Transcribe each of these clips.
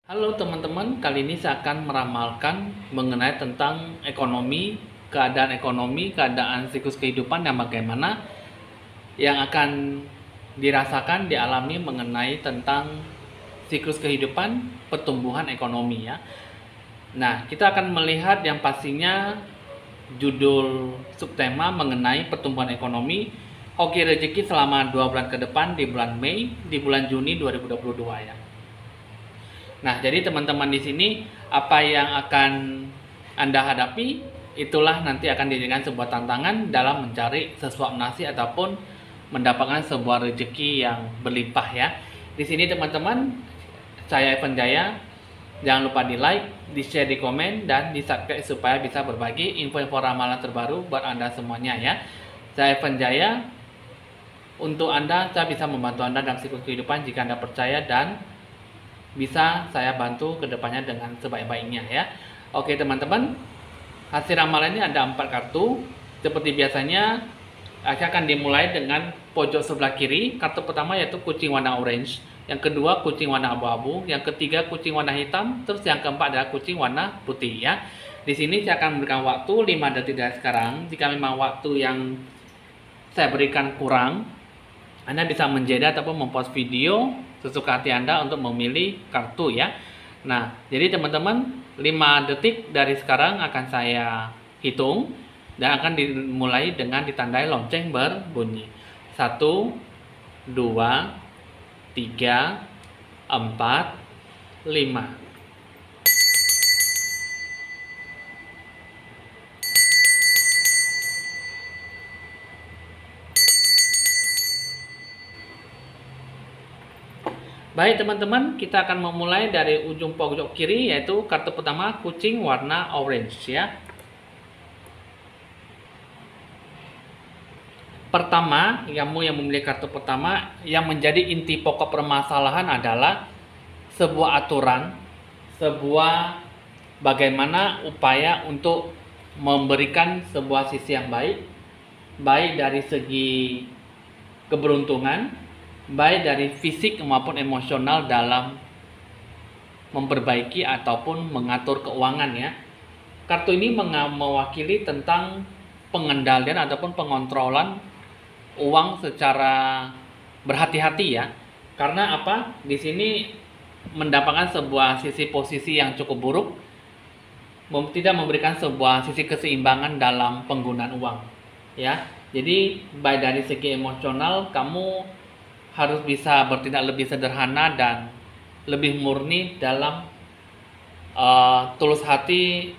Halo teman-teman, kali ini saya akan meramalkan mengenai tentang keadaan siklus kehidupan yang bagaimana yang akan dirasakan, dialami mengenai tentang siklus kehidupan pertumbuhan ekonomi ya. Nah, kita akan melihat yang pastinya judul subtema mengenai pertumbuhan ekonomi, hoki rezeki selama 2 bulan ke depan di bulan Mei, di bulan Juni 2022 ya. Nah, jadi teman-teman di sini apa yang akan Anda hadapi itulah nanti akan dijadikan sebuah tantangan dalam mencari sesuap nasi ataupun mendapatkan sebuah rezeki yang berlimpah ya. Di sini teman-teman, saya Evan Jaya. Jangan lupa di like, di share, di komen, dan di subscribe supaya bisa berbagi info-info ramalan terbaru buat Anda semuanya ya. Saya Evan Jaya. Untuk Anda, saya bisa membantu Anda dalam siklus kehidupan jika Anda percaya dan bisa saya bantu kedepannya dengan sebaik-baiknya ya. Oke teman-teman, hasil ramalan ini ada 4 kartu. Seperti biasanya, saya akan dimulai dengan pojok sebelah kiri. Kartu pertama yaitu kucing warna orange, yang kedua kucing warna abu-abu, yang ketiga kucing warna hitam, terus yang keempat adalah kucing warna putih ya. Di sini saya akan memberikan waktu 5 detik dari sekarang. Jika memang waktu yang saya berikan kurang, Anda bisa menjeda ataupun mempost video sesuka hati Anda untuk memilih kartu ya. Nah, jadi teman-teman, 5 detik dari sekarang akan saya hitung dan akan dimulai dengan ditandai lonceng berbunyi. 1, 2, 3, 4, 5. Baik teman-teman, kita akan memulai dari ujung pojok kiri yaitu kartu pertama kucing warna orange ya. Pertama, kamu yang memilih kartu pertama, yang menjadi inti pokok permasalahan adalah sebuah aturan, sebuah bagaimana upaya untuk memberikan sebuah sisi yang baik, baik dari segi keberuntungan, baik dari fisik maupun emosional dalam memperbaiki ataupun mengatur keuangan ya. Kartu ini mewakili tentang pengendalian ataupun pengontrolan uang secara berhati-hati ya. Karena apa? Di sini mendapatkan sebuah sisi posisi yang cukup buruk, tidak memberikan sebuah sisi keseimbangan dalam penggunaan uang ya. Jadi baik dari segi emosional kamu harus bisa bertindak lebih sederhana dan lebih murni dalam tulus hati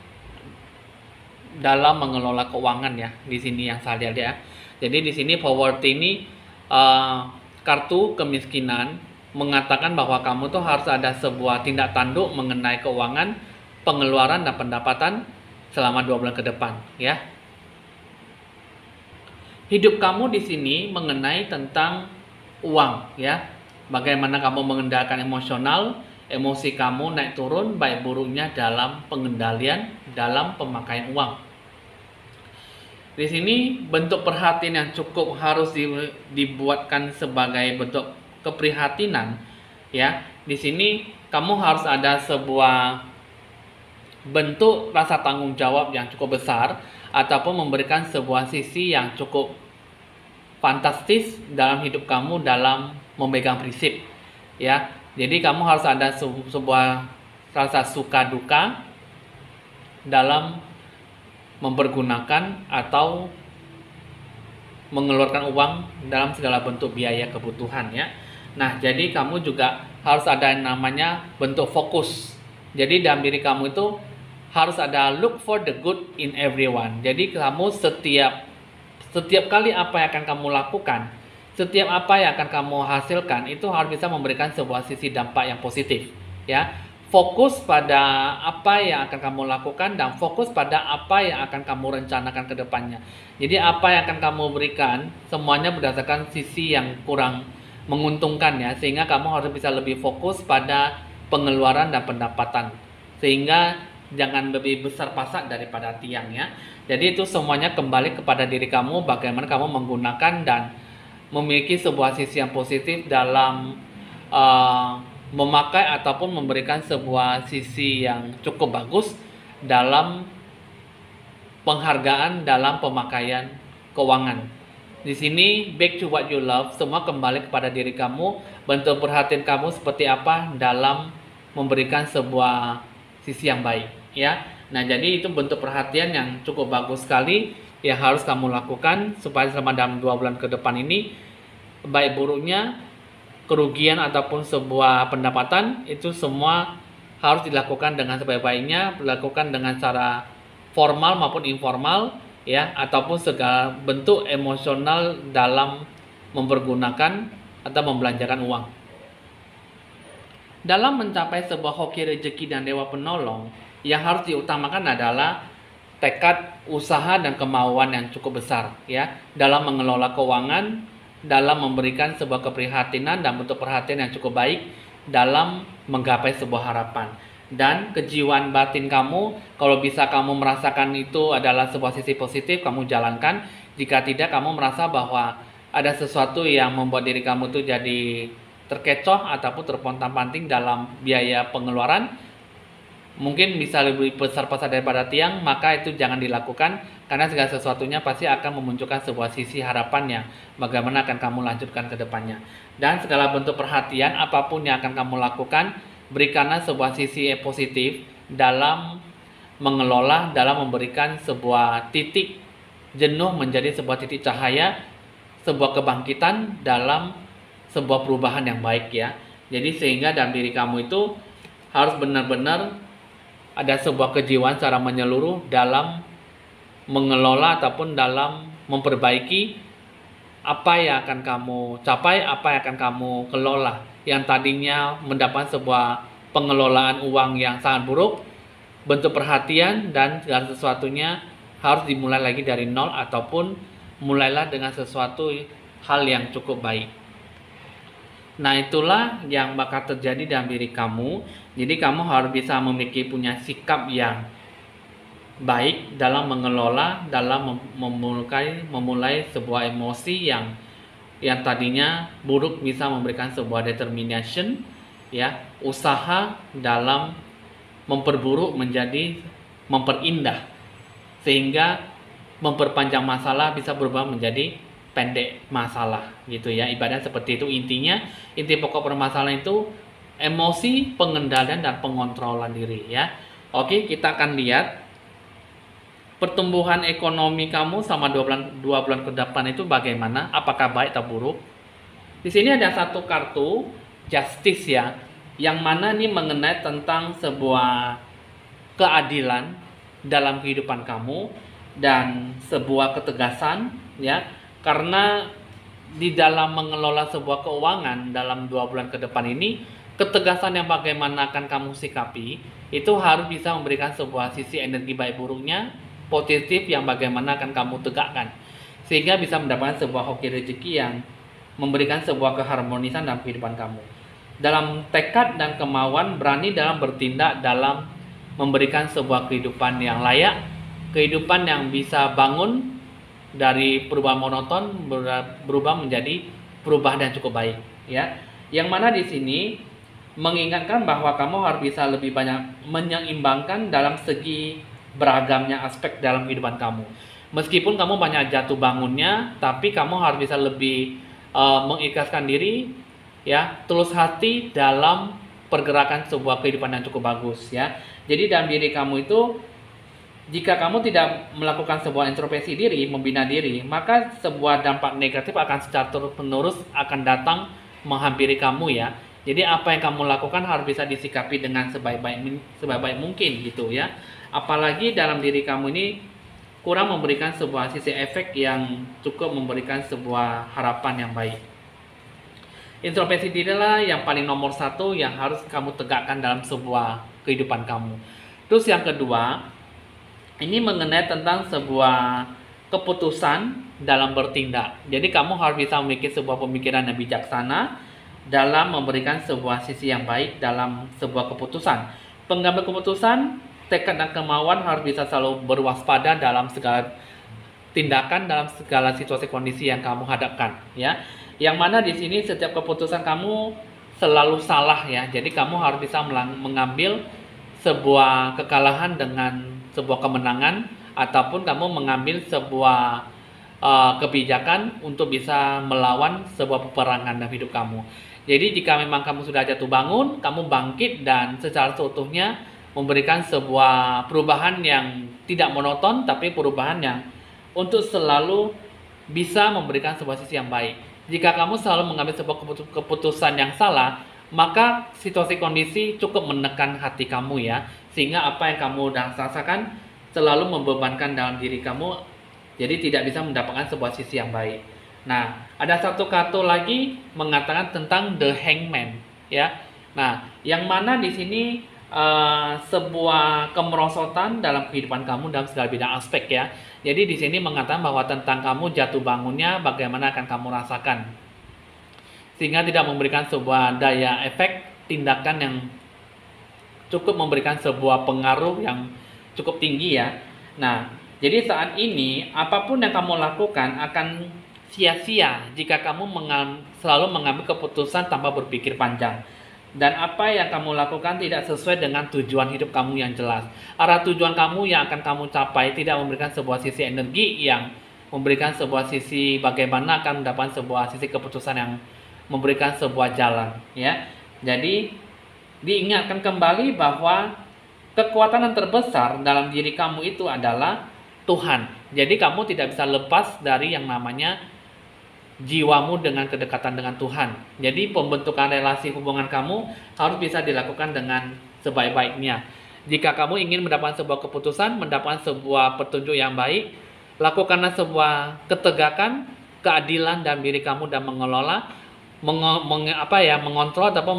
dalam mengelola keuangan ya. Di sini yang saya lihat ya. Jadi di sini poverty ini kartu kemiskinan mengatakan bahwa kamu tuh harus ada sebuah tindak tanduk mengenai keuangan, pengeluaran dan pendapatan selama 2 bulan ke depan ya. Hidup kamu di sini mengenai tentang uang ya. Bagaimana kamu mengendalikan emosional, emosi kamu naik turun, baik buruknya dalam pengendalian, dalam pemakaian uang. Di sini bentuk perhatian yang cukup harus dibuatkan sebagai bentuk keprihatinan ya. Di sini kamu harus ada sebuah bentuk rasa tanggung jawab yang cukup besar ataupun memberikan sebuah sisi yang cukup fantastis dalam hidup kamu dalam memegang prinsip ya. Jadi kamu harus ada sebuah rasa suka duka dalam mempergunakan atau mengeluarkan uang dalam segala bentuk biaya kebutuhan ya. Nah, jadi kamu juga harus ada yang namanya bentuk fokus. Jadi dalam diri kamu itu harus ada look for the good in everyone. Jadi kamu setiap kali apa yang akan kamu lakukan, setiap apa yang akan kamu hasilkan itu harus bisa memberikan sebuah sisi dampak yang positif ya. Fokus pada apa yang akan kamu lakukan dan fokus pada apa yang akan kamu rencanakan ke depannya. Jadi apa yang akan kamu berikan semuanya berdasarkan sisi yang kurang menguntungkan ya, sehingga kamu harus bisa lebih fokus pada pengeluaran dan pendapatan, sehingga jangan lebih besar pasak daripada tiang ya. Jadi itu semuanya kembali kepada diri kamu, bagaimana kamu menggunakan dan memiliki sebuah sisi yang positif dalam memakai ataupun memberikan sebuah sisi yang cukup bagus dalam penghargaan dalam pemakaian keuangan. Di sini back to what you love, semua kembali kepada diri kamu, bentuk perhatian kamu seperti apa dalam memberikan sebuah sisi yang baik, ya. Nah, jadi itu bentuk perhatian yang cukup bagus sekali yang harus kamu lakukan supaya selama dalam 2 bulan ke depan ini, baik buruknya, kerugian ataupun sebuah pendapatan, itu semua harus dilakukan dengan sebaik-baiknya, dilakukan dengan cara formal maupun informal, ya, ataupun segala bentuk emosional dalam mempergunakan atau membelanjakan uang. Dalam mencapai sebuah hoki rezeki dan dewa penolong, yang harus diutamakan adalah tekad, usaha, dan kemauan yang cukup besar, ya, dalam mengelola keuangan, dalam memberikan sebuah keprihatinan dan bentuk perhatian yang cukup baik dalam menggapai sebuah harapan. Dan kejiwaan batin kamu, kalau bisa kamu merasakan itu adalah sebuah sisi positif, kamu jalankan. Jika tidak, kamu merasa bahwa ada sesuatu yang membuat diri kamu itu jadi terkecoh ataupun terpontang-panting dalam biaya pengeluaran, mungkin bisa lebih besar-besar daripada tiang, maka itu jangan dilakukan, karena segala sesuatunya pasti akan memunculkan sebuah sisi harapan yang bagaimana akan kamu lanjutkan ke depannya. Dan segala bentuk perhatian apapun yang akan kamu lakukan, berikanlah sebuah sisi positif dalam mengelola, dalam memberikan sebuah titik jenuh menjadi sebuah titik cahaya, sebuah kebangkitan dalam sebuah perubahan yang baik, ya. Jadi sehingga dalam diri kamu itu harus benar-benar ada sebuah kejiwaan secara menyeluruh dalam mengelola ataupun dalam memperbaiki apa yang akan kamu capai, apa yang akan kamu kelola. Yang tadinya mendapat sebuah pengelolaan uang yang sangat buruk, bentuk perhatian dan segala sesuatunya harus dimulai lagi dari nol, ataupun mulailah dengan sesuatu hal yang cukup baik. Nah, itulah yang bakal terjadi dalam diri kamu. Jadi kamu harus bisa memiliki punya sikap yang baik dalam mengelola, dalam memulai sebuah emosi yang tadinya buruk, bisa memberikan sebuah determination, ya, usaha dalam memperburuk menjadi memperindah, sehingga memperpanjang masalah bisa berubah menjadi pendek masalah, gitu ya. Ibaratnya seperti itu. Intinya, inti pokok permasalahan itu emosi, pengendalian, dan pengontrolan diri, ya. Oke, kita akan lihat pertumbuhan ekonomi kamu selama 2 bulan ke depan itu bagaimana, apakah baik atau buruk. Di sini ada satu kartu justice, ya, yang mana ini mengenai tentang sebuah keadilan dalam kehidupan kamu dan sebuah ketegasan, ya. Karena di dalam mengelola sebuah keuangan dalam 2 bulan ke depan ini, ketegasan yang bagaimana akan kamu sikapi itu harus bisa memberikan sebuah sisi energi baik buruknya, positif yang bagaimana akan kamu tegakkan, sehingga bisa mendapatkan sebuah hoki rezeki yang memberikan sebuah keharmonisan dalam kehidupan kamu. Dalam tekad dan kemauan, berani dalam bertindak dalam memberikan sebuah kehidupan yang layak, kehidupan yang bisa bangun dari perubahan monoton berubah menjadi perubahan yang cukup baik, ya. Yang mana di sini mengingatkan bahwa kamu harus bisa lebih banyak menyeimbangkan dalam segi beragamnya aspek dalam kehidupan kamu. Meskipun kamu banyak jatuh bangunnya, tapi kamu harus bisa lebih mengikhlaskan diri, ya, tulus hati dalam pergerakan sebuah kehidupan yang cukup bagus, ya. Jadi dalam diri kamu itu, jika kamu tidak melakukan sebuah introspeksi diri, membina diri, maka sebuah dampak negatif akan secara terus-menerus akan datang menghampiri kamu, ya. Jadi apa yang kamu lakukan harus bisa disikapi dengan sebaik-baik mungkin, gitu, ya. Apalagi dalam diri kamu ini kurang memberikan sebuah sisi efek yang cukup memberikan sebuah harapan yang baik. Introspeksi dirilah yang paling nomor 1 yang harus kamu tegakkan dalam sebuah kehidupan kamu. Terus yang kedua, ini mengenai tentang sebuah keputusan dalam bertindak. Jadi kamu harus bisa memiliki sebuah pemikiran yang bijaksana dalam memberikan sebuah sisi yang baik dalam sebuah keputusan. Pengambil keputusan, tekad dan kemauan harus bisa selalu berwaspada dalam segala tindakan, dalam segala situasi kondisi yang kamu hadapkan, ya. Yang mana di sini setiap keputusan kamu selalu salah ya. Jadi kamu harus bisa mengambil sebuah kekalahan dengan sebuah kemenangan, ataupun kamu mengambil sebuah kebijakan untuk bisa melawan sebuah peperangan dalam hidup kamu. Jadi jika memang kamu sudah jatuh bangun, kamu bangkit dan secara seutuhnya memberikan sebuah perubahan yang tidak monoton, tapi perubahan yang untuk selalu bisa memberikan sebuah sisi yang baik. Jika kamu selalu mengambil sebuah keputusan yang salah, maka situasi kondisi cukup menekan hati kamu ya, sehingga apa yang kamu rasakan selalu membebankan dalam diri kamu, jadi tidak bisa mendapatkan sebuah sisi yang baik. Nah, ada satu kartu lagi mengatakan tentang The Hangman ya. Nah, yang mana di sini sebuah kemerosotan dalam kehidupan kamu dalam segala bidang aspek ya. Jadi di sini mengatakan bahwa tentang kamu jatuh bangunnya bagaimana akan kamu rasakan, sehingga tidak memberikan sebuah daya efek tindakan yang cukup memberikan sebuah pengaruh yang cukup tinggi ya. Nah, jadi saat ini apapun yang kamu lakukan akan sia-sia jika kamu selalu mengambil keputusan tanpa berpikir panjang. Dan apa yang kamu lakukan tidak sesuai dengan tujuan hidup kamu yang jelas. Arah tujuan kamu yang akan kamu capai tidak memberikan sebuah sisi energi yang memberikan sebuah sisi bagaimana akan mendapatkan sebuah sisi keputusan yang memberikan sebuah jalan ya. Jadi diingatkan kembali bahwa kekuatan yang terbesar dalam diri kamu itu adalah Tuhan. Jadi kamu tidak bisa lepas dari yang namanya jiwamu dengan kedekatan dengan Tuhan. Jadi pembentukan relasi hubungan kamu harus bisa dilakukan dengan sebaik-baiknya. Jika kamu ingin mendapatkan sebuah keputusan, mendapatkan sebuah petunjuk yang baik, lakukanlah sebuah ketegakan, keadilan dalam diri kamu dan mengelola, mengontrol ataupun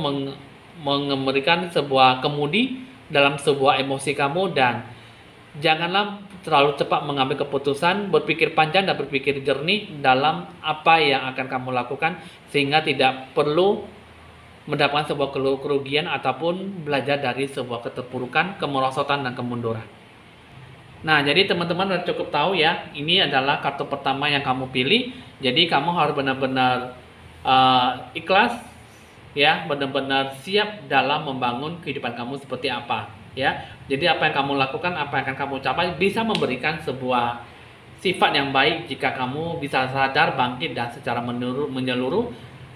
memberikan sebuah kemudi dalam sebuah emosi kamu, dan janganlah terlalu cepat mengambil keputusan, berpikir panjang dan berpikir jernih dalam apa yang akan kamu lakukan, sehingga tidak perlu mendapatkan sebuah kerugian ataupun belajar dari sebuah keterpurukan, kemerosotan dan kemunduran. Nah, jadi teman-teman sudah cukup tahu ya, ini adalah kartu pertama yang kamu pilih. Jadi kamu harus benar-benar ikhlas ya, benar-benar siap dalam membangun kehidupan kamu seperti apa ya. Jadi apa yang kamu lakukan, apa yang akan kamu capai bisa memberikan sebuah sifat yang baik jika kamu bisa sadar, bangkit dan secara menyeluruh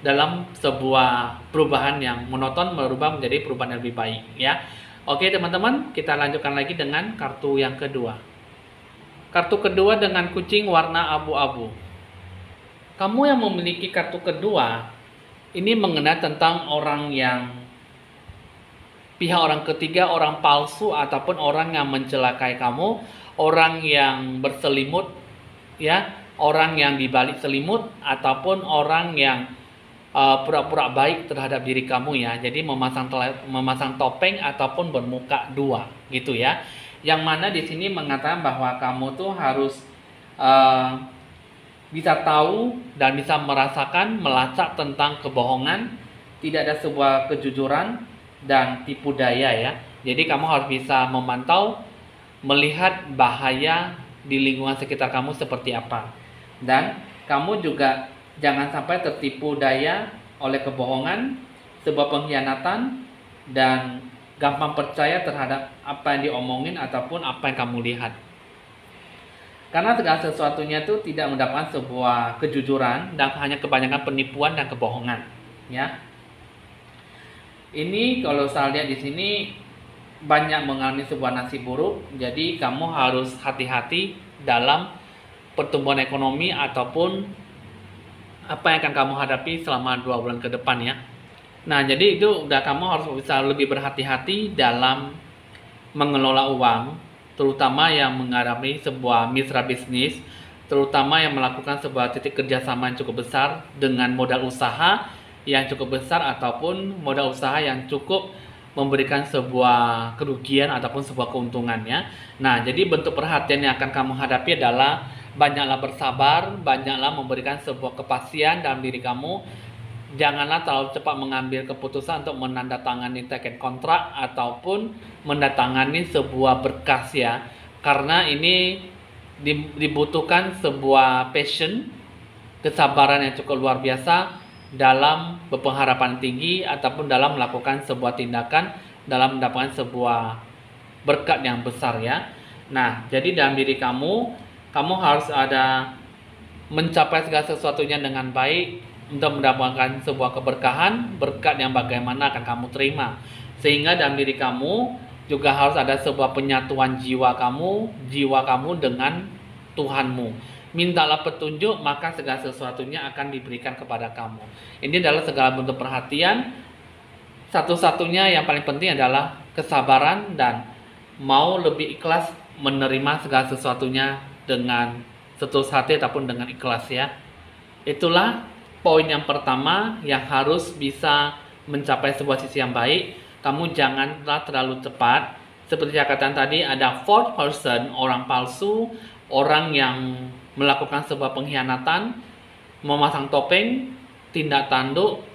dalam sebuah perubahan yang monoton merubah menjadi perubahan yang lebih baik ya. Oke teman-teman, kita lanjutkan lagi dengan kartu yang kedua. Kartu kedua dengan kucing warna abu-abu. Kamu yang memiliki kartu kedua ini mengenai tentang orang yang pihak orang ketiga, orang palsu ataupun orang yang mencelakai kamu, orang yang berselimut ya, orang yang dibalik selimut ataupun orang yang pura-pura baik terhadap diri kamu ya. Jadi memasang topeng ataupun bermuka dua gitu ya. Yang mana di sini mengatakan bahwa kamu tuh harus bisa tahu dan bisa merasakan, melacak tentang kebohongan, tidak ada sebuah kejujuran dan tipu daya ya. Jadi kamu harus bisa memantau, melihat bahaya di lingkungan sekitar kamu seperti apa. Dan kamu juga jangan sampai tertipu daya oleh kebohongan, sebuah pengkhianatan, dan gampang percaya terhadap apa yang diomongin ataupun apa yang kamu lihat. Karena segala sesuatunya itu tidak mendapatkan sebuah kejujuran dan hanya kebanyakan penipuan dan kebohongan ya. Ini kalau saya lihat di sini banyak mengalami sebuah nasib buruk. Jadi kamu harus hati-hati dalam pertumbuhan ekonomi ataupun apa yang akan kamu hadapi selama 2 bulan ke depan ya. Nah, jadi itu udah kamu harus bisa lebih berhati-hati dalam mengelola uang, terutama yang mengalami sebuah mitra bisnis, terutama yang melakukan sebuah titik kerjasama yang cukup besar dengan modal usaha yang cukup besar ataupun modal usaha yang cukup memberikan sebuah kerugian ataupun sebuah keuntungannya. Nah, jadi bentuk perhatian yang akan kamu hadapi adalah banyaklah bersabar, banyaklah memberikan sebuah kepastian dalam diri kamu. Janganlah terlalu cepat mengambil keputusan untuk menandatangani teken kontrak ataupun menandatangani sebuah berkas ya. Karena ini dibutuhkan sebuah passion, kesabaran yang cukup luar biasa dalam berpengharapan tinggi ataupun dalam melakukan sebuah tindakan dalam mendapatkan sebuah berkat yang besar ya. Nah, jadi dalam diri kamu harus ada mencapai segala sesuatunya dengan baik untuk mendapatkan sebuah keberkahan, berkat yang bagaimana akan kamu terima. Sehingga dalam diri kamu juga harus ada sebuah penyatuan jiwa kamu dengan Tuhanmu. Mintalah petunjuk, maka segala sesuatunya akan diberikan kepada kamu. Ini adalah segala bentuk perhatian. Satu-satunya yang paling penting adalah kesabaran dan mau lebih ikhlas menerima segala sesuatunya dengan setulus hati ataupun dengan ikhlas ya. Itulah poin yang pertama yang harus bisa mencapai sebuah sisi yang baik. Kamu janganlah terlalu cepat. Seperti saya katakan tadi, ada fourth person, orang palsu, orang yang melakukan sebuah pengkhianatan, memasang topeng, tindak tanduk,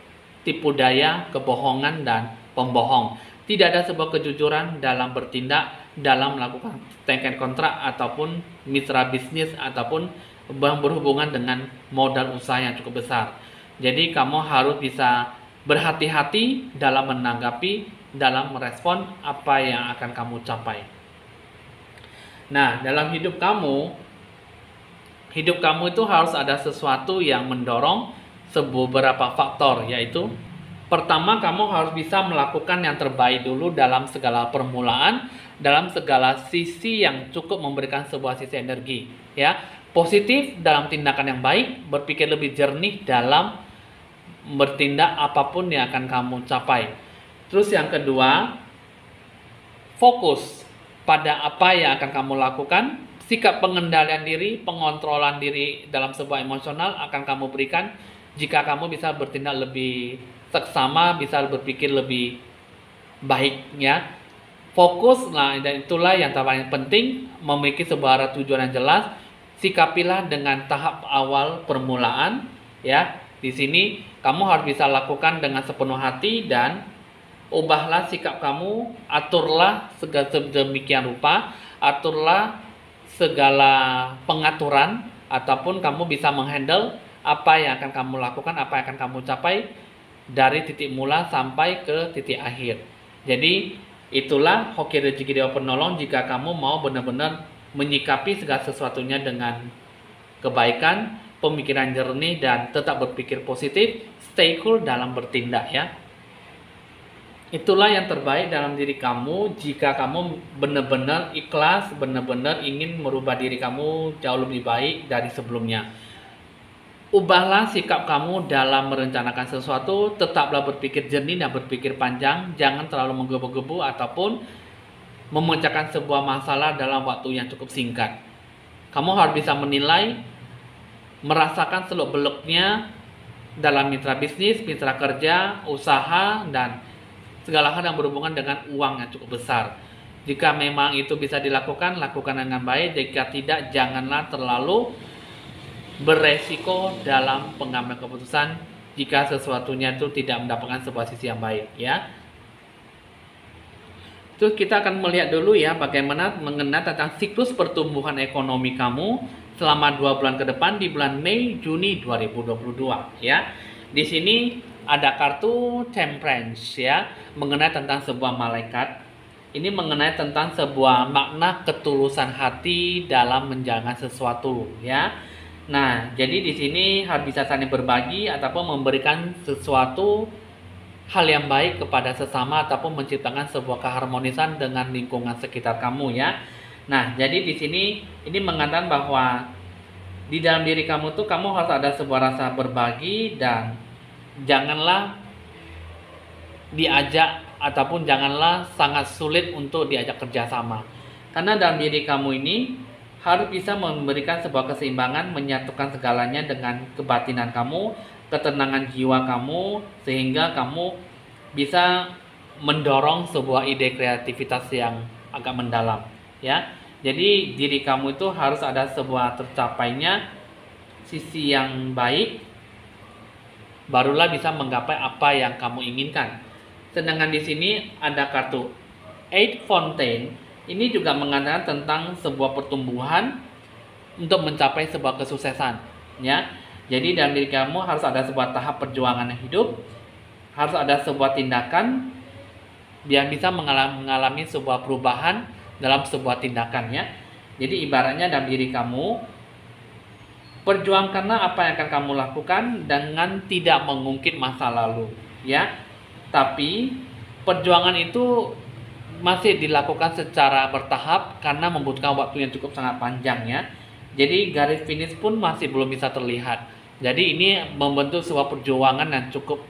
tipu daya, kebohongan, dan pembohong. Tidak ada sebuah kejujuran dalam bertindak, dalam melakukan tengket kontrak ataupun mitra bisnis ataupun berhubungan dengan modal usaha yang cukup besar. Jadi kamu harus bisa berhati-hati dalam menanggapi, dalam merespon apa yang akan kamu capai. Nah, dalam hidup kamu itu harus ada sesuatu yang mendorong beberapa faktor, yaitu pertama, kamu harus bisa melakukan yang terbaik dulu dalam segala permulaan, dalam segala sisi yang cukup memberikan sebuah sisi energi, ya. Positif dalam tindakan yang baik, berpikir lebih jernih dalam bertindak apapun yang akan kamu capai. Terus yang kedua, fokus pada apa yang akan kamu lakukan. Sikap pengendalian diri, pengontrolan diri dalam sebuah emosional akan kamu berikan jika kamu bisa bertindak lebih seksama, bisa berpikir lebih baik ya. Fokus, nah dan itulah yang paling penting, memiliki sebuah arah tujuan yang jelas. Sikapilah dengan tahap awal permulaan ya. Di sini kamu harus bisa lakukan dengan sepenuh hati dan ubahlah sikap kamu, aturlah sedemikian rupa, aturlah segala pengaturan ataupun kamu bisa menghandle apa yang akan kamu lakukan, apa yang akan kamu capai dari titik mula sampai ke titik akhir. Jadi itulah hoki rezeki Dewa Penolong jika kamu mau benar-benar menyikapi segala sesuatunya dengan kebaikan, pemikiran jernih dan tetap berpikir positif, stay cool dalam bertindak ya. Itulah yang terbaik dalam diri kamu jika kamu benar-benar ikhlas, benar-benar ingin merubah diri kamu jauh lebih baik dari sebelumnya. Ubahlah sikap kamu dalam merencanakan sesuatu, tetaplah berpikir jernih dan berpikir panjang, jangan terlalu menggebu-gebu ataupun memecahkan sebuah masalah dalam waktu yang cukup singkat. Kamu harus bisa menilai, merasakan seluk-beluknya dalam mitra bisnis, mitra kerja, usaha, dan segala hal yang berhubungan dengan uang yang cukup besar. Jika memang itu bisa dilakukan, lakukan dengan baik. Jika tidak, janganlah terlalu beresiko dalam pengambilan keputusan jika sesuatunya itu tidak mendapatkan sebuah sisi yang baik ya. Terus kita akan melihat dulu ya bagaimana mengenai tentang siklus pertumbuhan ekonomi kamu selama 2 bulan ke depan di bulan Mei Juni 2022 ya. Di sini ada kartu Temperance ya, mengenai tentang sebuah malaikat. Ini mengenai tentang sebuah makna ketulusan hati dalam menjalankan sesuatu ya. Nah, jadi di sini harus bisa saling berbagi ataupun memberikan sesuatu hal yang baik kepada sesama ataupun menciptakan sebuah keharmonisan dengan lingkungan sekitar kamu ya. Nah, jadi di sini ini mengatakan bahwa di dalam diri kamu tuh kamu harus ada sebuah rasa berbagi dan janganlah diajak ataupun janganlah sangat sulit untuk diajak kerjasama. Karena dalam diri kamu ini harus bisa memberikan sebuah keseimbangan, menyatukan segalanya dengan kebatinan kamu, ketenangan jiwa kamu, sehingga kamu bisa mendorong sebuah ide kreativitas yang agak mendalam ya. Jadi diri kamu itu harus ada sebuah tercapainya sisi yang baik, barulah bisa menggapai apa yang kamu inginkan. Sedangkan di sini ada kartu Eight Fountain. Ini juga mengatakan tentang sebuah pertumbuhan untuk mencapai sebuah kesuksesan ya. Jadi dalam diri kamu harus ada sebuah tahap perjuangan yang hidup, harus ada sebuah tindakan yang bisa mengalami sebuah perubahan dalam sebuah tindakannya. Jadi ibaratnya dalam diri kamu, perjuangkanlah apa yang akan kamu lakukan dengan tidak mengungkit masa lalu, ya. Tapi perjuangan itu masih dilakukan secara bertahap karena membutuhkan waktu yang cukup sangat panjang, ya. Jadi garis finish pun masih belum bisa terlihat. Jadi ini membentuk sebuah perjuangan yang cukup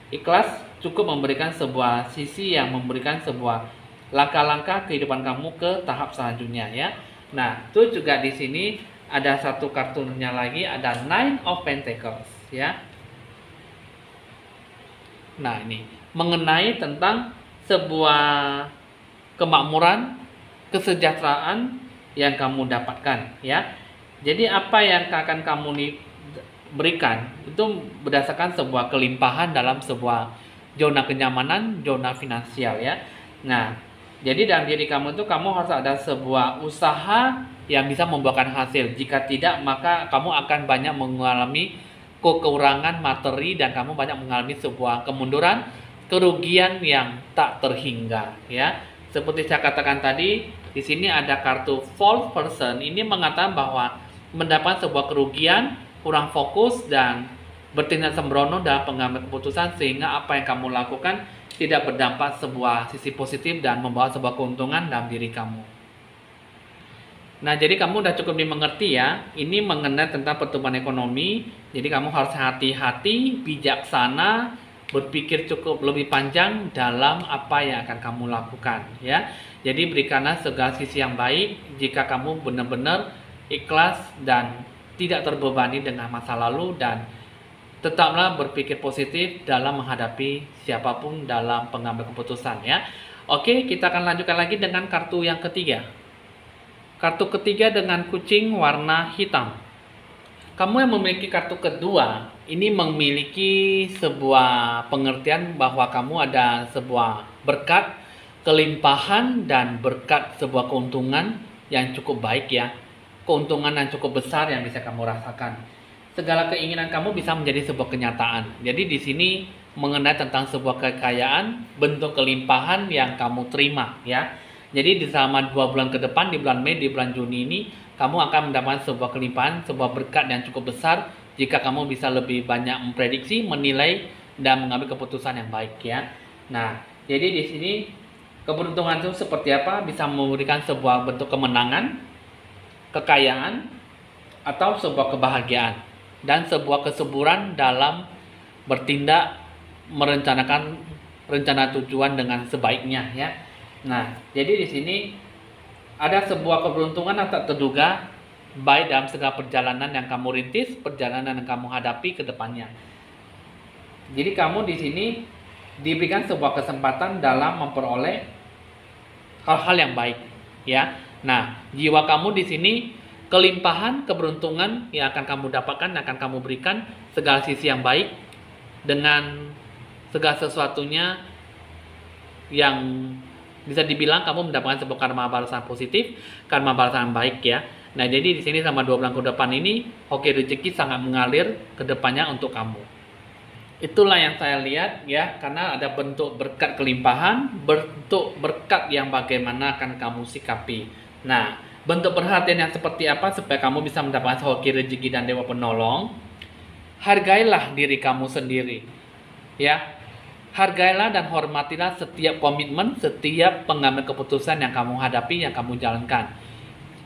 ikhlas, cukup memberikan sebuah sisi yang memberikan sebuah langkah-langkah kehidupan kamu ke tahap selanjutnya, ya. Nah, itu juga di sini ada satu kartunya lagi, ada Nine of Pentacles, ya. Nah, ini mengenai tentang sebuah kemakmuran, kesejahteraan yang kamu dapatkan, ya. Jadi apa yang akan kamu berikan itu berdasarkan sebuah kelimpahan dalam sebuah zona kenyamanan, zona finansial, ya. Nah, jadi dalam diri kamu itu kamu harus ada sebuah usaha yang bisa membuahkan hasil. Jika tidak, maka kamu akan banyak mengalami kekurangan materi dan kamu banyak mengalami sebuah kemunduran, kerugian yang tak terhingga, ya. Seperti saya katakan tadi, di sini ada kartu false person. Ini mengatakan bahwa mendapat sebuah kerugian, kurang fokus dan bertindak sembrono dalam pengambilan keputusan sehingga apa yang kamu lakukan tidak berdampak sebuah sisi positif dan membawa sebuah keuntungan dalam diri kamu. Nah, jadi kamu udah cukup dimengerti, ya. Ini mengenai tentang pertumbuhan ekonomi. Jadi kamu harus hati-hati, bijaksana, berpikir cukup lebih panjang dalam apa yang akan kamu lakukan, ya. Jadi berikanlah segala sisi yang baik jika kamu benar-benar ikhlas dan tidak terbebani dengan masa lalu, dan tetaplah berpikir positif dalam menghadapi siapapun dalam pengambil keputusan, ya. Oke, kita akan lanjutkan lagi dengan kartu yang ketiga. Kartu ketiga dengan kucing warna hitam. Kamu yang memiliki kartu kedua, ini memiliki sebuah pengertian bahwa kamu ada sebuah berkat, kelimpahan, dan berkat sebuah keuntungan yang cukup baik, ya. Keuntungan yang cukup besar yang bisa kamu rasakan. Segala keinginan kamu bisa menjadi sebuah kenyataan. Jadi di sini mengenai tentang sebuah kekayaan, bentuk kelimpahan yang kamu terima, ya. Jadi di selama 2 bulan ke depan, di bulan Mei, di bulan Juni ini, kamu akan mendapatkan sebuah kelimpahan, sebuah berkat yang cukup besar jika kamu bisa lebih banyak memprediksi, menilai, dan mengambil keputusan yang baik, ya. Nah, jadi di sini keberuntungan itu seperti apa? Bisa memberikan sebuah bentuk kemenangan, kekayaan, atau sebuah kebahagiaan, dan sebuah kesuburan dalam bertindak, merencanakan rencana tujuan dengan sebaiknya, ya. Nah, jadi di sini ada sebuah keberuntungan yang tak terduga baik dalam segala perjalanan yang kamu rintis, perjalanan yang kamu hadapi ke depannya. Jadi kamu di sini diberikan sebuah kesempatan dalam memperoleh hal-hal yang baik, ya. Nah, jiwa kamu di sini kelimpahan, keberuntungan yang akan kamu dapatkan, akan kamu berikan segala sisi yang baik dengan segala sesuatunya yang bisa dibilang kamu mendapatkan sebuah karma balasan positif, karma balasan baik, ya. Nah, jadi di sini sama 2 bulan ke depan ini, hoki rezeki sangat mengalir ke depannya untuk kamu. Itulah yang saya lihat, ya, karena ada bentuk berkat kelimpahan, bentuk berkat yang bagaimana akan kamu sikapi. Nah, bentuk perhatian yang seperti apa supaya kamu bisa mendapatkan hoki rezeki dan dewa penolong? Hargailah diri kamu sendiri, ya. Hargailah dan hormatilah setiap komitmen, setiap pengambil keputusan yang kamu hadapi, yang kamu jalankan.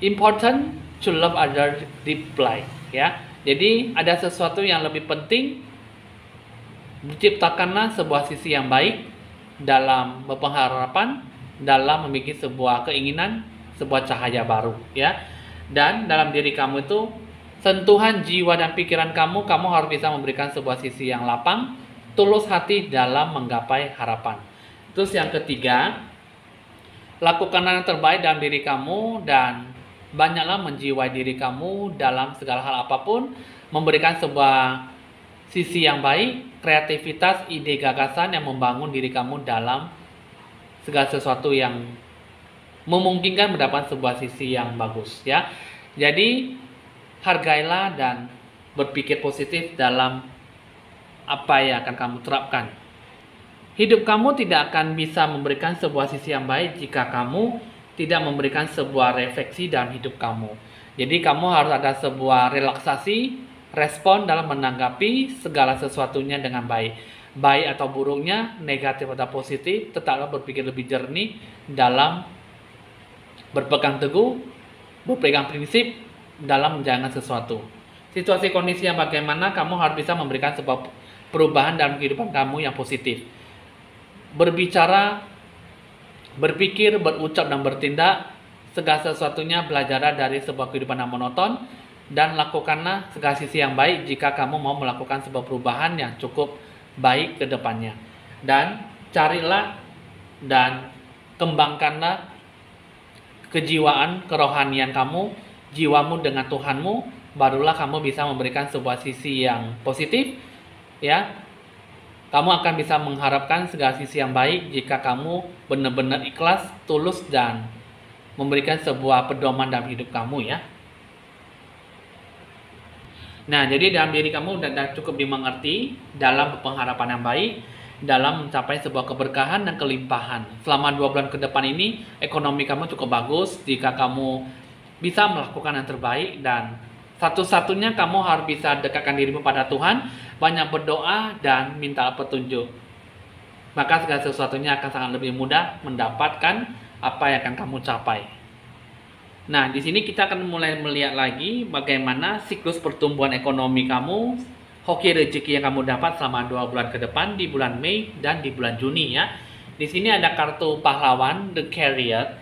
Important to love others deeply, ya. Jadi ada sesuatu yang lebih penting. Ciptakanlah sebuah sisi yang baik dalam berpengharapan, dalam memiliki sebuah keinginan, sebuah cahaya baru, ya. Dan dalam diri kamu itu, sentuhan jiwa dan pikiran kamu harus bisa memberikan sebuah sisi yang lapang, tulus hati dalam menggapai harapan. Terus yang ketiga, lakukanlah yang terbaik dalam diri kamu dan banyaklah menjiwai diri kamu dalam segala hal apapun, memberikan sebuah sisi yang baik, kreativitas, ide, gagasan yang membangun diri kamu dalam segala sesuatu yang memungkinkan mendapat sebuah sisi yang bagus, ya. Jadi hargailah dan berpikir positif dalam apa yang akan kamu terapkan. Hidup kamu tidak akan bisa memberikan sebuah sisi yang baik jika kamu tidak memberikan sebuah refleksi dalam hidup kamu. Jadi kamu harus ada sebuah relaksasi, respon dalam menanggapi segala sesuatunya dengan baik. Baik atau buruknya, negatif atau positif, tetaplah berpikir lebih jernih dalam berpegang teguh, berpegang prinsip dalam menjalankan sesuatu. Situasi kondisi yang bagaimana, kamu harus bisa memberikan sebuah perubahan dalam kehidupan kamu yang positif. Berbicara, berpikir, berucap, dan bertindak, segala sesuatunya belajar dari sebuah kehidupan yang monoton, dan lakukanlah segala sisi yang baik jika kamu mau melakukan sebuah perubahan yang cukup baik ke depannya. Dan carilah dan kembangkanlah kejiwaan, kerohanian kamu, jiwamu dengan Tuhanmu, barulah kamu bisa memberikan sebuah sisi yang positif, ya. Kamu akan bisa mengharapkan segala sisi yang baik jika kamu benar-benar ikhlas, tulus, dan memberikan sebuah pedoman dalam hidup kamu, ya. Nah, jadi dalam diri kamu sudah cukup dimengerti dalam pengharapan yang baik, dalam mencapai sebuah keberkahan dan kelimpahan. Selama 2 bulan ke depan ini, ekonomi kamu cukup bagus jika kamu bisa melakukan yang terbaik, dan satu-satunya kamu harus bisa dekatkan dirimu pada Tuhan, banyak berdoa dan minta petunjuk. Maka segala sesuatunya akan sangat lebih mudah mendapatkan apa yang akan kamu capai. Nah, di sini kita akan mulai melihat lagi bagaimana siklus pertumbuhan ekonomi kamu, hoki rezeki yang kamu dapat selama 2 bulan ke depan di bulan Mei dan di bulan Juni, ya. Di sini ada kartu pahlawan, The Carrier,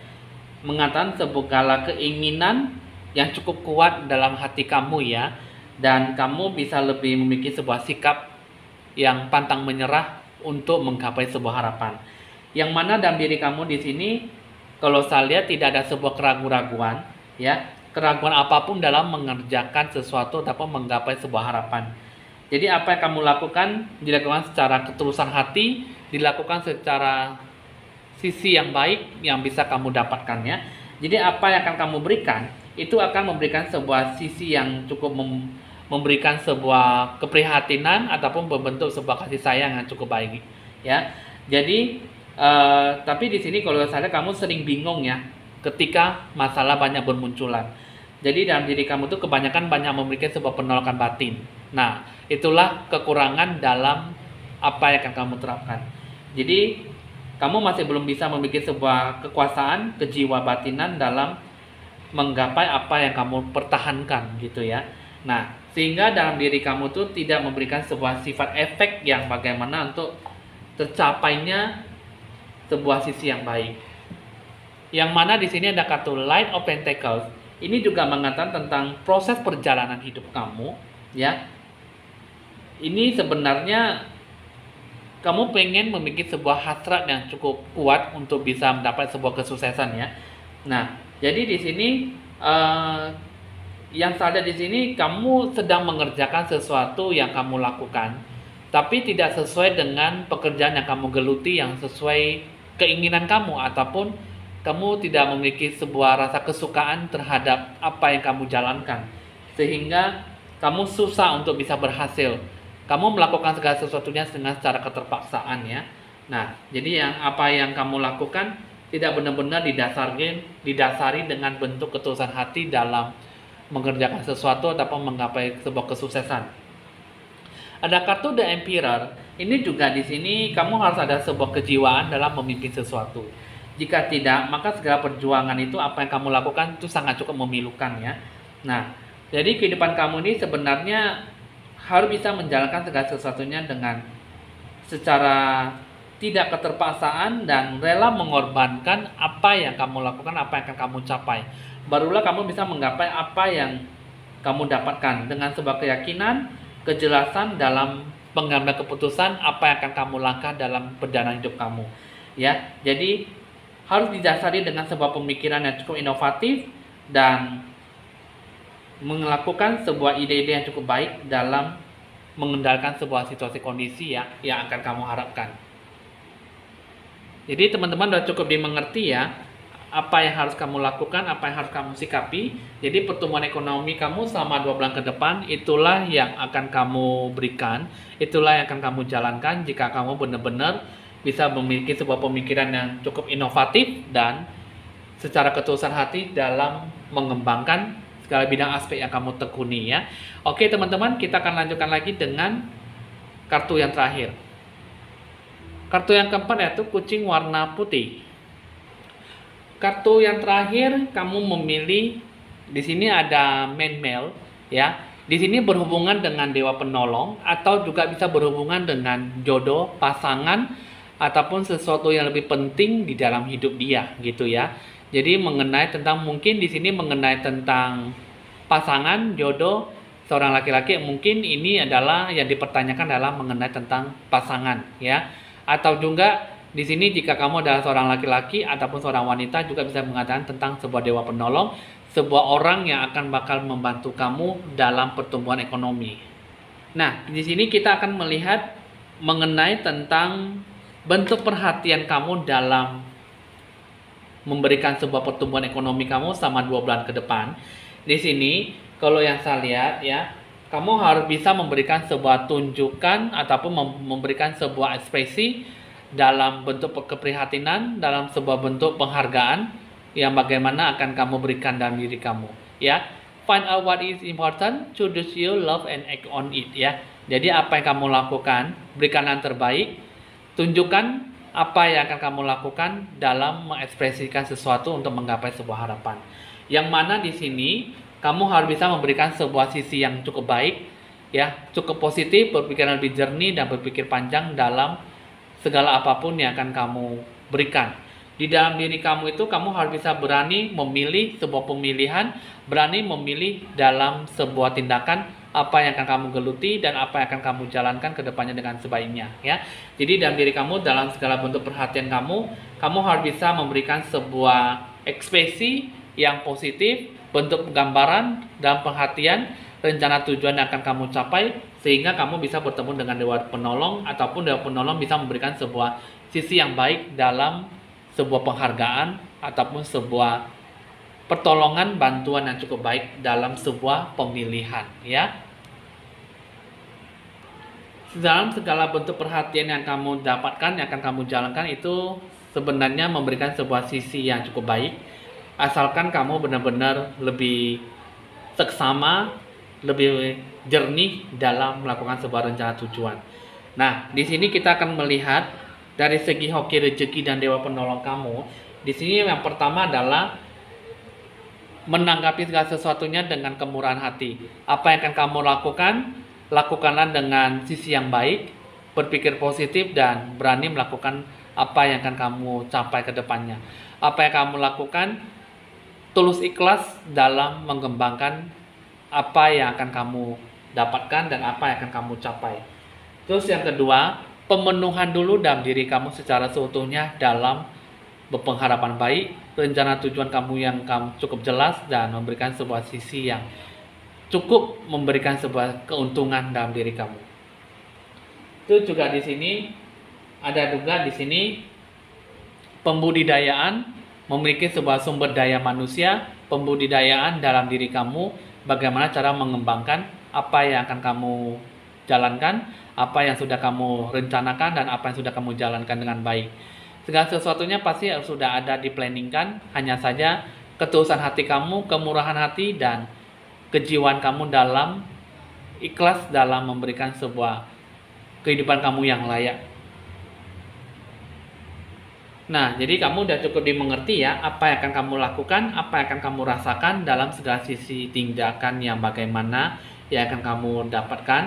mengatakan segala keinginan yang cukup kuat dalam hati kamu, ya, dan kamu bisa lebih memiliki sebuah sikap yang pantang menyerah untuk menggapai sebuah harapan. Yang mana dalam diri kamu di sini, kalau saya lihat tidak ada sebuah keraguan-raguan, ya, keraguan apapun dalam mengerjakan sesuatu ataupun menggapai sebuah harapan. Jadi apa yang kamu lakukan dilakukan secara ketulusan hati, dilakukan secara sisi yang baik yang bisa kamu dapatkan, ya. Jadi apa yang akan kamu berikan itu akan memberikan sebuah sisi yang cukup memberikan sebuah keprihatinan ataupun membentuk sebuah kasih sayang yang cukup baik, ya. Jadi tapi di sini kalau saya lihat kamu sering bingung, ya, ketika masalah banyak bermunculan. Jadi dalam diri kamu tuh kebanyakan banyak memiliki sebuah penolakan batin. Nah, itulah kekurangan dalam apa yang akan kamu terapkan. Jadi kamu masih belum bisa memiliki sebuah kekuasaan, kejiwa batinan dalam menggapai apa yang kamu pertahankan, gitu, ya. Nah, sehingga dalam diri kamu tuh tidak memberikan sebuah sifat efek yang bagaimana untuk tercapainya sebuah sisi yang baik. Yang mana di sini ada kartu Light of Pentacles. Ini juga mengatakan tentang proses perjalanan hidup kamu, ya. Ini sebenarnya kamu pengen memiliki sebuah hasrat yang cukup kuat untuk bisa mendapat sebuah kesuksesan, ya. Nah, jadi di sini yang saya lihat di sini kamu sedang mengerjakan sesuatu yang kamu lakukan, tapi tidak sesuai dengan pekerjaan yang kamu geluti, yang sesuai keinginan kamu, ataupun kamu tidak memiliki sebuah rasa kesukaan terhadap apa yang kamu jalankan, sehingga kamu susah untuk bisa berhasil. Kamu melakukan segala sesuatunya dengan secara keterpaksaan, ya. Nah, jadi apa yang kamu lakukan tidak benar-benar didasari dengan bentuk ketulusan hati dalam mengerjakan sesuatu ataupun menggapai sebuah kesuksesan. Ada kartu The Emperor. Ini juga di sini kamu harus ada sebuah kejiwaan dalam memimpin sesuatu. Jika tidak, maka segala perjuangan itu, apa yang kamu lakukan itu sangat cukup memilukan, ya. Nah, jadi kehidupan kamu ini sebenarnya harus bisa menjalankan segala sesuatunya dengan secara tidak keterpaksaan dan rela mengorbankan apa yang kamu lakukan, apa yang akan kamu capai. Barulah kamu bisa menggapai apa yang kamu dapatkan dengan sebuah keyakinan, kejelasan dalam pengambilan keputusan apa yang akan kamu langkah dalam perjalanan hidup kamu, ya. Jadi harus didasari dengan sebuah pemikiran yang cukup inovatif dan melakukan sebuah ide-ide yang cukup baik dalam mengendalikan sebuah situasi kondisi, ya, yang akan kamu harapkan. Jadi teman-teman sudah cukup dimengerti, ya, apa yang harus kamu lakukan, apa yang harus kamu sikapi. Jadi pertumbuhan ekonomi kamu selama 2 bulan ke depan itulah yang akan kamu berikan, itulah yang akan kamu jalankan jika kamu benar-benar bisa memiliki sebuah pemikiran yang cukup inovatif dan secara ketulusan hati dalam mengembangkan segala bidang aspek yang kamu tekuni ya. Oke teman-teman, kita akan lanjutkan lagi dengan kartu yang terakhir. Kartu yang keempat yaitu kucing warna putih. Kartu yang terakhir kamu memilih di sini ada main male ya. Di sini berhubungan dengan dewa penolong atau juga bisa berhubungan dengan jodoh, pasangan ataupun sesuatu yang lebih penting di dalam hidup dia gitu ya. Jadi mengenai tentang mungkin di sini mengenai tentang pasangan, jodoh seorang laki-laki, mungkin ini adalah yang dipertanyakan adalah mengenai tentang pasangan ya. Atau juga di sini jika kamu adalah seorang laki-laki ataupun seorang wanita juga bisa mengatakan tentang sebuah dewa penolong, sebuah orang yang akan bakal membantu kamu dalam pertumbuhan ekonomi. Nah, di sini kita akan melihat mengenai tentang bentuk perhatian kamu dalam memberikan sebuah pertumbuhan ekonomi kamu selama 2 bulan ke depan. Di sini kalau yang saya lihat ya, kamu harus bisa memberikan sebuah tunjukan ataupun memberikan sebuah ekspresi dalam bentuk keprihatinan, dalam sebuah bentuk penghargaan yang bagaimana akan kamu berikan dalam diri kamu ya. Find out what is important, choose you, love and act on it ya. Jadi apa yang kamu lakukan, berikan yang terbaik, tunjukkan apa yang akan kamu lakukan dalam mengekspresikan sesuatu untuk menggapai sebuah harapan. Yang mana di sini kamu harus bisa memberikan sebuah sisi yang cukup baik ya, cukup positif, berpikiran lebih jernih dan berpikir panjang dalam segala apapun yang akan kamu berikan. Di dalam diri kamu itu kamu harus bisa berani memilih sebuah pemilihan, berani memilih dalam sebuah tindakan apa yang akan kamu geluti dan apa yang akan kamu jalankan ke depannya dengan sebaiknya ya. Jadi dalam diri kamu, dalam segala bentuk perhatian kamu harus bisa memberikan sebuah ekspresi yang positif, bentuk gambaran dan perhatian, rencana tujuan yang akan kamu capai sehingga kamu bisa bertemu dengan dewa penolong ataupun dewa penolong bisa memberikan sebuah sisi yang baik dalam sebuah penghargaan ataupun sebuah pertolongan, bantuan yang cukup baik dalam sebuah pemilihan ya. Dalam segala bentuk perhatian yang kamu dapatkan, yang akan kamu jalankan itu sebenarnya memberikan sebuah sisi yang cukup baik asalkan kamu benar-benar lebih seksama, lebih jernih dalam melakukan sebuah rencana tujuan. Nah, di sini kita akan melihat dari segi hoki rezeki dan dewa penolong kamu. Di sini yang pertama adalah menanggapi segala sesuatunya dengan kemurahan hati. Apa yang akan kamu lakukan, lakukanlah dengan sisi yang baik, berpikir positif dan berani melakukan apa yang akan kamu capai ke depannya. Apa yang kamu lakukan, tulus ikhlas dalam mengembangkan apa yang akan kamu dapatkan dan apa yang akan kamu capai. Terus yang kedua, pemenuhan dulu dalam diri kamu secara seutuhnya dalam berpengharapan baik, rencana tujuan kamu yang kamu cukup jelas dan memberikan sebuah sisi yang cukup memberikan sebuah keuntungan dalam diri kamu. Itu juga di sini ada juga di sini pembudidayaan, memiliki sebuah sumber daya manusia, pembudidayaan dalam diri kamu. Bagaimana cara mengembangkan apa yang akan kamu jalankan, apa yang sudah kamu rencanakan, dan apa yang sudah kamu jalankan dengan baik. Segala sesuatunya pasti sudah ada diplanningkan, hanya saja ketulusan hati kamu, kemurahan hati, dan kejiwaan kamu dalam ikhlas dalam memberikan sebuah kehidupan kamu yang layak. Nah, jadi kamu udah cukup dimengerti ya apa yang akan kamu lakukan, apa yang akan kamu rasakan dalam segala sisi tindakan yang bagaimana yang akan kamu dapatkan.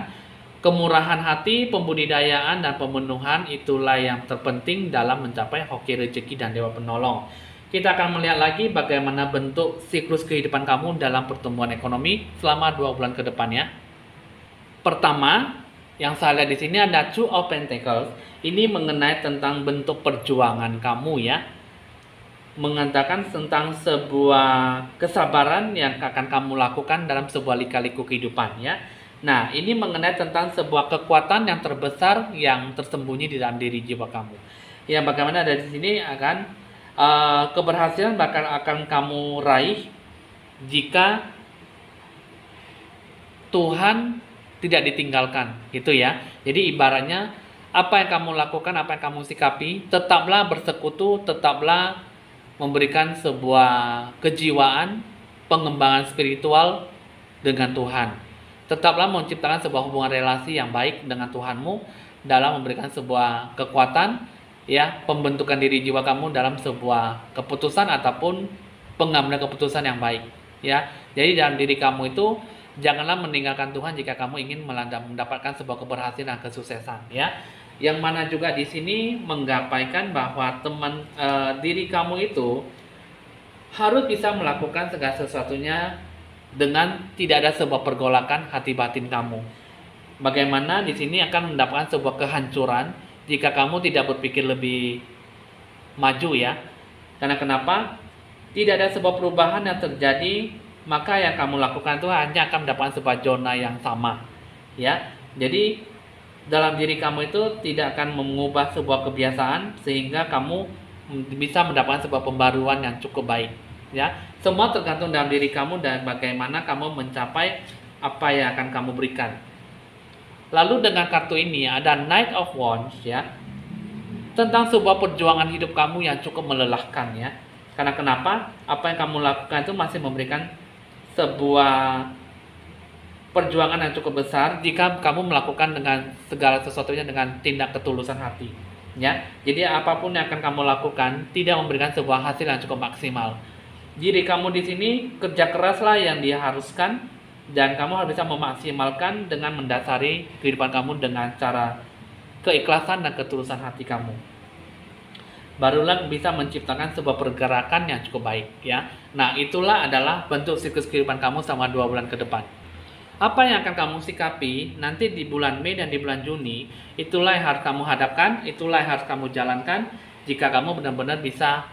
Kemurahan hati, pembudidayaan, dan pemenuhan itulah yang terpenting dalam mencapai hoki rezeki dan dewa penolong. Kita akan melihat lagi bagaimana bentuk siklus kehidupan kamu dalam pertumbuhan ekonomi selama 2 bulan ke depannya. Pertama, yang saya lihat di sini ada Two of Pentacles. Ini mengenai tentang bentuk perjuangan kamu ya. Mengatakan tentang sebuah kesabaran yang akan kamu lakukan dalam sebuah lika-liku kehidupan ya. Nah, ini mengenai tentang sebuah kekuatan yang terbesar yang tersembunyi di dalam diri jiwa kamu. Yang bagaimana dari sini akan Keberhasilan bakal akan kamu raih jika Tuhan tidak ditinggalkan, gitu ya. Jadi ibaratnya apa yang kamu lakukan, apa yang kamu sikapi, tetaplah bersekutu, tetaplah memberikan sebuah kejiwaan, pengembangan spiritual dengan Tuhan. Tetaplah menciptakan sebuah hubungan relasi yang baik dengan Tuhanmu dalam memberikan sebuah kekuatan, ya, pembentukan diri jiwa kamu dalam sebuah keputusan ataupun pengambilan keputusan yang baik, ya. Jadi dalam diri kamu itu janganlah meninggalkan Tuhan jika kamu ingin mendapatkan sebuah keberhasilan dan kesuksesan, ya. Yang mana juga di sini menggapaikan bahwa diri kamu itu harus bisa melakukan segala sesuatunya dengan tidak ada sebuah pergolakan hati batin kamu. Bagaimana di sini akan mendapatkan sebuah kehancuran jika kamu tidak berpikir lebih maju, ya. Karena kenapa? Tidak ada sebuah perubahan yang terjadi, maka yang kamu lakukan itu hanya akan mendapatkan sebuah zona yang sama, ya. Jadi dalam diri kamu itu tidak akan mengubah sebuah kebiasaan sehingga kamu bisa mendapatkan sebuah pembaruan yang cukup baik, ya. Semua tergantung dalam diri kamu dan bagaimana kamu mencapai apa yang akan kamu berikan. Lalu dengan kartu ini ada Knight of Wands, ya, tentang sebuah perjuangan hidup kamu yang cukup melelahkan, ya. Karena kenapa? Apa yang kamu lakukan itu masih memberikan sebuah perjuangan yang cukup besar jika kamu melakukan dengan segala sesuatunya dengan tindak ketulusan hati, ya. Jadi apapun yang akan kamu lakukan tidak memberikan sebuah hasil yang cukup maksimal. Diri kamu di sini kerja keraslah yang diharuskan dan kamu harus bisa memaksimalkan dengan mendasari kehidupan kamu dengan cara keikhlasan dan ketulusan hati kamu. Barulah bisa menciptakan sebuah pergerakan yang cukup baik, ya. Nah, itulah adalah bentuk siklus kehidupan kamu selama 2 bulan ke depan. Apa yang akan kamu sikapi nanti di bulan Mei dan di bulan Juni, itulah yang harus kamu hadapkan, itulah yang harus kamu jalankan jika kamu benar-benar bisa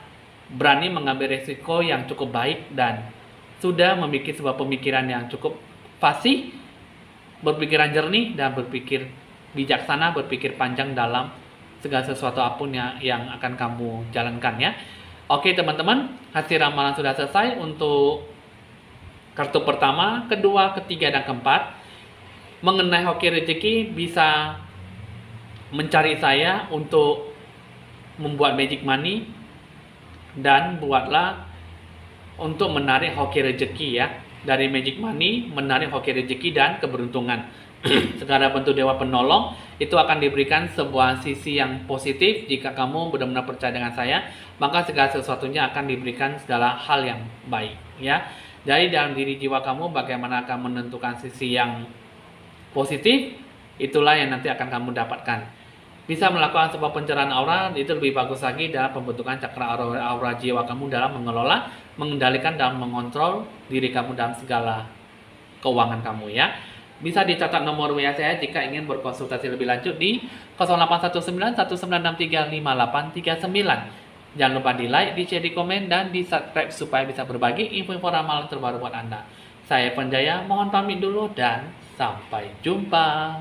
berani mengambil resiko yang cukup baik dan sudah memiliki sebuah pemikiran yang cukup fasih, berpikiran jernih dan berpikir bijaksana, berpikir panjang dalam segala sesuatu apapun yang akan kamu jalankan, ya. Oke teman-teman, hasil ramalan sudah selesai untuk kartu pertama, kedua, ketiga, dan keempat. Mengenai hoki rezeki bisa mencari saya untuk membuat magic money dan buatlah untuk menarik hoki rezeki, ya. Dari magic money menarik hoki rezeki dan keberuntungan. Segala bentuk dewa penolong itu akan diberikan sebuah sisi yang positif jika kamu benar-benar percaya dengan saya, maka segala sesuatunya akan diberikan segala hal yang baik, ya. Jadi dalam diri jiwa kamu bagaimana akan menentukan sisi yang positif, itulah yang nanti akan kamu dapatkan. Bisa melakukan sebuah pencerahan aura itu lebih bagus lagi dalam pembentukan cakra aura jiwa kamu dalam mengelola, mengendalikan dan mengontrol diri kamu dalam segala keuangan kamu, ya. Bisa dicatat nomor WA saya jika ingin berkonsultasi lebih lanjut di 081919635839. Jangan lupa di like, di share, di komen, dan di subscribe supaya bisa berbagi info-info ramalan terbaru buat Anda. Saya Evan Jaya, mohon pamit dulu dan sampai jumpa.